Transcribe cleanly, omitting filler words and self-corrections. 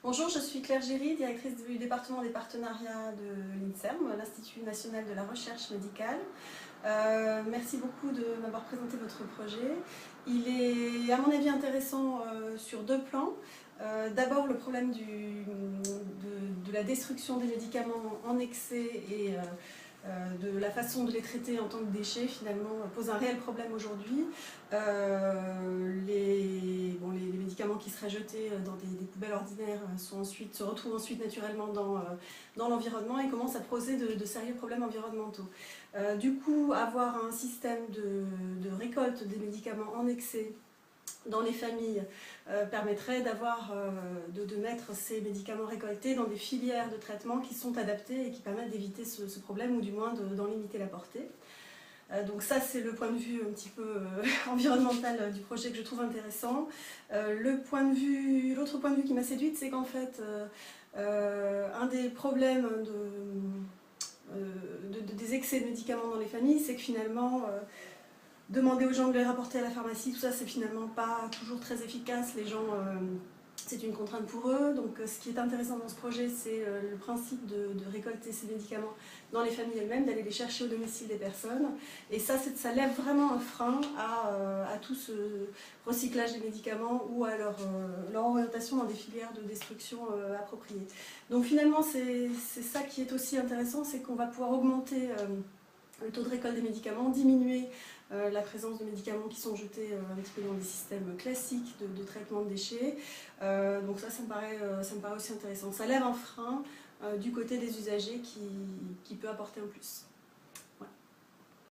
Bonjour, je suis Claire Géry, directrice du département des partenariats de l'INSERM, l'Institut national de la recherche médicale. Merci beaucoup de m'avoir présenté votre projet. Il est à mon avis intéressant sur deux plans. D'abord le problème de la destruction des médicaments en excès et de la façon de les traiter en tant que déchets finalement pose un réel problème aujourd'hui. Les médicaments qui seraient jetés dans des poubelles ordinaires se retrouvent ensuite naturellement dans l'environnement et commencent à poser de sérieux problèmes environnementaux. Du coup, avoir un système de récolte des médicaments en excès dans les familles permettrait de mettre ces médicaments récoltés dans des filières de traitement qui sont adaptées et qui permettent d'éviter ce problème ou du moins d'en limiter la portée. Donc ça c'est le point de vue un petit peu environnemental du projet que je trouve intéressant. L'autre point de vue qui m'a séduite, c'est qu'en fait un des problèmes des excès de médicaments dans les familles, c'est que finalement demander aux gens de les rapporter à la pharmacie, tout ça c'est finalement pas toujours très efficace. Les gens, c'est une contrainte pour eux. Donc ce qui est intéressant dans ce projet, c'est le principe de récolter ces médicaments dans les familles elles-mêmes, d'aller les chercher au domicile des personnes. Et ça lève vraiment un frein à tout ce recyclage des médicaments ou à leur orientation dans des filières de destruction appropriées. Donc finalement c'est ça qui est aussi intéressant, c'est qu'on va pouvoir augmenter le taux de récolte des médicaments, diminuer la présence de médicaments qui sont jetés un petit peu dans des systèmes classiques de traitement de déchets. Donc ça me paraît aussi intéressant. Ça lève un frein du côté des usagers qui peut apporter un plus.